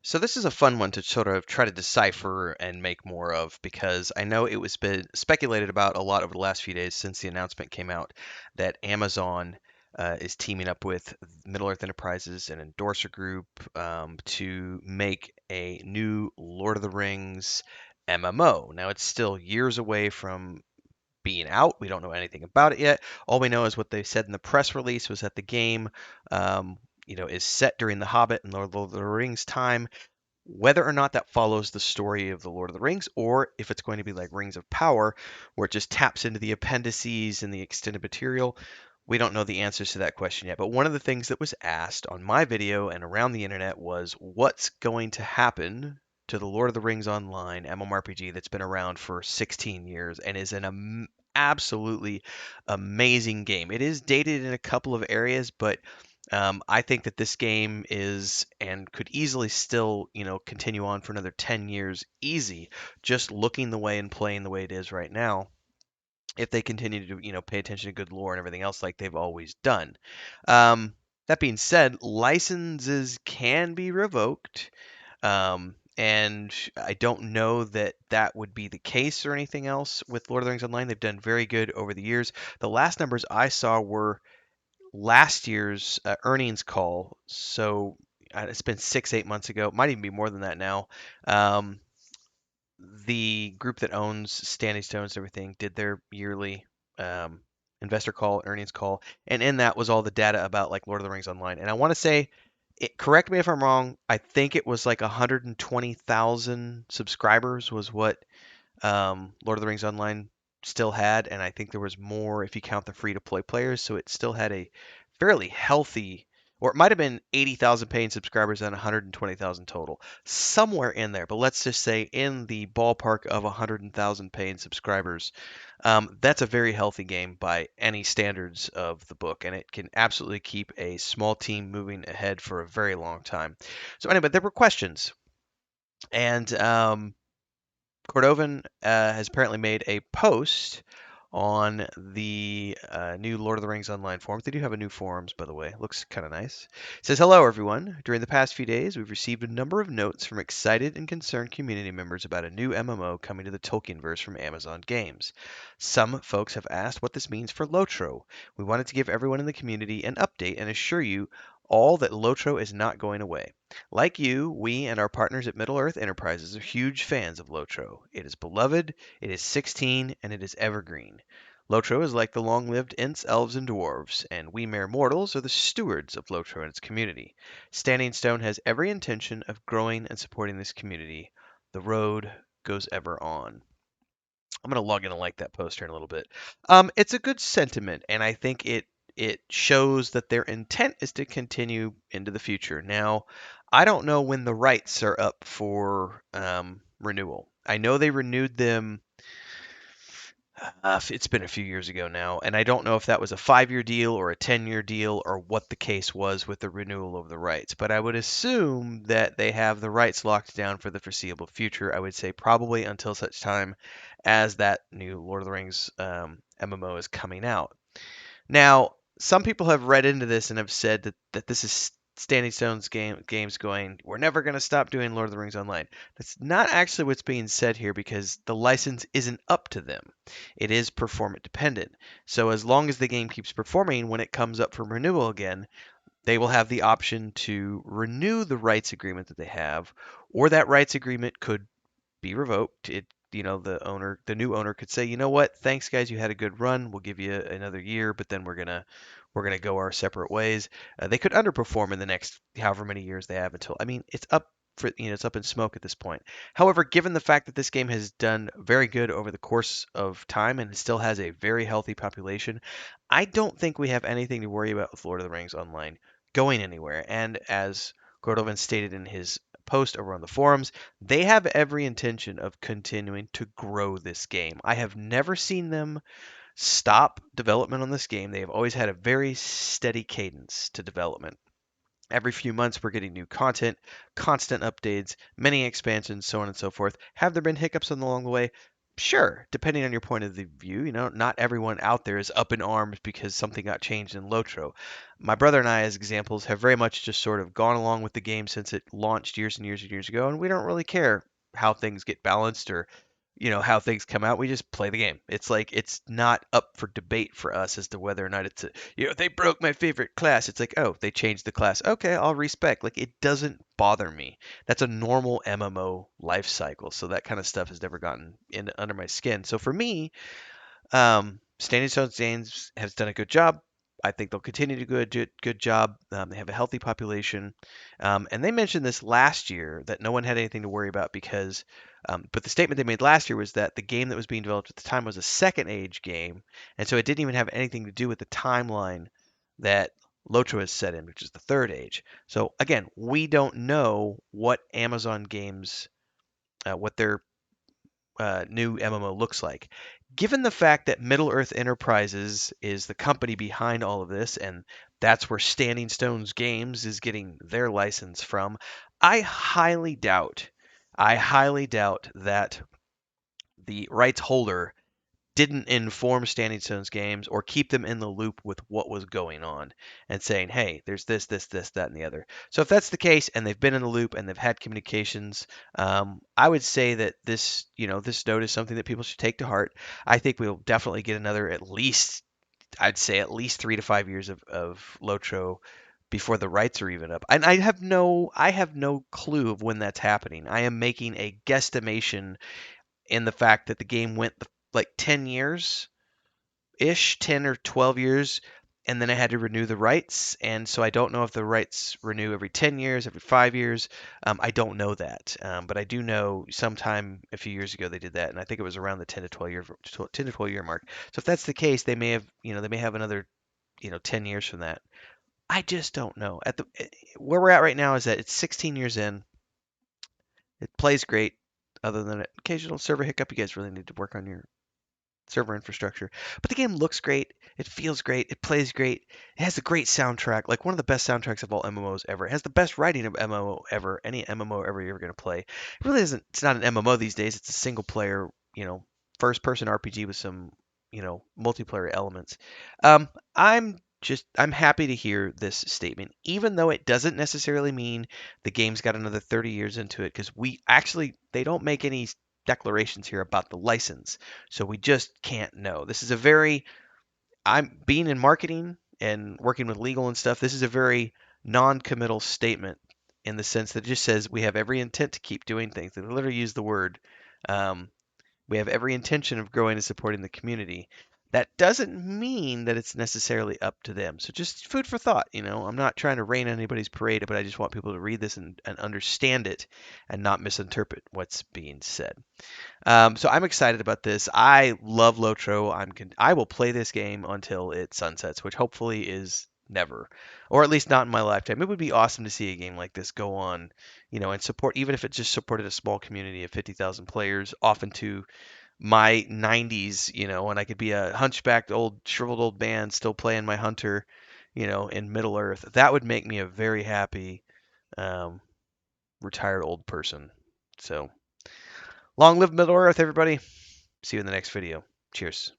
So this is a fun one to sort of try to decipher and make more of because I know it was been speculated about a lot over the last few days since the announcement came out that Amazon is teaming up with Middle-earth Enterprises, an endorser group, to make a new Lord of the Rings MMO. Now it's still years away from being out. We don't know anything about it yet. All we know is what they said in the press release was that the game, is set during the Hobbit and Lord of the Rings time. Whether or not that follows the story of the Lord of the Rings, or if it's going to be like Rings of Power, where it just taps into the appendices and the extended material, we don't know the answers to that question yet. But one of the things that was asked on my video and around the internet was what's going to happen to the Lord of the Rings Online MMORPG that's been around for 16 years and is an absolutely amazing game. It is dated in a couple of areas, but I think that this game is and could easily still, continue on for another 10 years easy, just looking the way and playing the way it is right now. If they continue to, pay attention to good lore and everything else like they've always done. That being said, licenses can be revoked. And I don't know that that would be the case or anything else with Lord of the Rings Online. They've done very good over the years. The last numbers I saw were last year's earnings call. So it's been 6, 8 months ago. It might even be more than that now. Um, the group that owns Standing Stones and everything did their yearly um, investor call, earnings call, and in that was all the data about like Lord of the Rings Online. And I want to say, correct me if I'm wrong. I think it was like 120,000 subscribers was what Lord of the Rings Online still had, and I think there was more if you count the free to play players. So it still had a fairly healthy, or it might have been 80,000 paying subscribers and 120,000 total, somewhere in there. But let's just say in the ballpark of 100,000 paying subscribers. That's a very healthy game by any standards of the book, and it can absolutely keep a small team moving ahead for a very long time. So anyway, there were questions, and Cordovan has apparently made a post on the new Lord of the Rings Online forums. They do have a new forums, by the way. Looks kind of nice. It says, hello, everyone. During the past few days, we've received a number of notes from excited and concerned community members about a new MMO coming to the Tolkienverse from Amazon Games. Some folks have asked what this means for LOTRO. We wanted to give everyone in the community an update and assure you all that LOTRO is not going away. Like you, we and our partners at Middle-earth Enterprises are huge fans of LOTRO. It is beloved, it is 16, and it is evergreen. LOTRO is like the long-lived Ents, Elves, and Dwarves, and we mere mortals are the stewards of LOTRO and its community. Standing Stone has every intention of growing and supporting this community. The road goes ever on. I'm gonna log in and like that post here in a little bit. It's a good sentiment, and I think it shows that their intent is to continue into the future. Now, I don't know when the rights are up for renewal. I know they renewed them. It's been a few years ago now, and I don't know if that was a 5-year deal or a 10-year deal or what the case was with the renewal of the rights. But I would assume that they have the rights locked down for the foreseeable future. I would say probably until such time as that new Lord of the Rings MMO is coming out. Now, some people have read into this and have said that this is Standing Stone's games going, we're never going to stop doing Lord of the Rings Online. That's not actually what's being said here because the license isn't up to them. It is performance dependent. So as long as the game keeps performing, when it comes up for renewal again, they will have the option to renew the rights agreement that they have, or that rights agreement could be revoked. The new owner could say, you know what, thanks guys, you had a good run. We'll give you another year, but then we're gonna go our separate ways. They could underperform in the next however many years they have until. I mean, it's up for it's up in smoke at this point. However, given the fact that this game has done very good over the course of time and still has a very healthy population, I don't think we have anything to worry about with Lord of the Rings Online going anywhere. And as Cordovan stated in his post over on the forums, they have every intention of continuing to grow this game. I have never seen them stop development on this game. They have always had a very steady cadence to development. Every few months, we're getting new content, constant updates, many expansions, so on and so forth. Have there been hiccups along the way? Sure, depending on your point of the view, not everyone out there is up in arms because something got changed in Lotro. My brother and I, as examples, have very much just sort of gone along with the game since it launched years and years and years ago, and we don't really care how things get balanced or how things come out. We just play the game. It's like it's not up for debate for us as to whether or not they broke my favorite class. It's like, oh, they changed the class. Okay, I'll respect. Like it doesn't bother me. That's a normal MMO life cycle. So that kind of stuff has never gotten in under my skin. So for me, Standing Stone Games has done a good job. I think they'll continue to do a good job. They have a healthy population. And they mentioned this last year that no one had anything to worry about because, but the statement they made last year was that the game that was being developed at the time was a second age game. And so it didn't even have anything to do with the timeline that Lotro is set in, which is the third age. So again, we don't know what Amazon games, what their new MMO looks like. Given the fact that Middle Earth Enterprises is the company behind all of this, and that's where Standing Stones Games is getting their license from, I highly doubt, I highly doubt that the rights holder didn't inform Standing Stones Games or keep them in the loop with what was going on and saying, hey, there's this, that, and the other. So if that's the case and they've been in the loop and they've had communications, I would say that this note is something that people should take to heart. I think we'll definitely get another I'd say at least 3 to 5 years of Lotro before the rights are even up. And I have no clue of when that's happening. I am making a guesstimation in the fact that the game went like 10 years ish, 10 or 12 years, and then I had to renew the rights. And so I don't know if the rights renew every 10 years, every 5 years. I don't know that. But I do know sometime a few years ago they did that. And I think it was around the 10 to 12 year mark. So if that's the case, they may have another, 10 years from that. I just don't know. Where we're at right now is that it's 16 years in. It plays great. Other than an occasional server hiccup, you guys really need to work on your server infrastructure. But the game looks great. It feels great. It plays great. It has a great soundtrack, like one of the best soundtracks of all MMOs ever. It has the best writing of MMO ever, any MMO ever you're ever going to play. It really isn't. It's not an MMO these days. It's a single player, first-person RPG with some, multiplayer elements. Um, I'm happy to hear this statement, even though it doesn't necessarily mean the game's got another 30 years into it, because they don't make any declarations here about the license. So we just can't know. I'm being in marketing and working with legal and stuff. This is a very non-committal statement in the sense that it just says we have every intent to keep doing things. They literally use the word. Um, we have every intention of growing and supporting the community. That doesn't mean that it's necessarily up to them. So just food for thought. I'm not trying to rain on anybody's parade, but I just want people to read this and understand it and not misinterpret what's being said. So I'm excited about this. I love Lotro. I will play this game until it sunsets, which hopefully is never, or at least not in my lifetime. It would be awesome to see a game like this go on, and support, even if it just supported a small community of 50,000 players, off into my 90s, and I could be a hunchbacked old shriveled old man still playing my hunter, in Middle Earth. That would make me a very happy um, retired old person. So long live Middle Earth, everybody. See you in the next video. Cheers.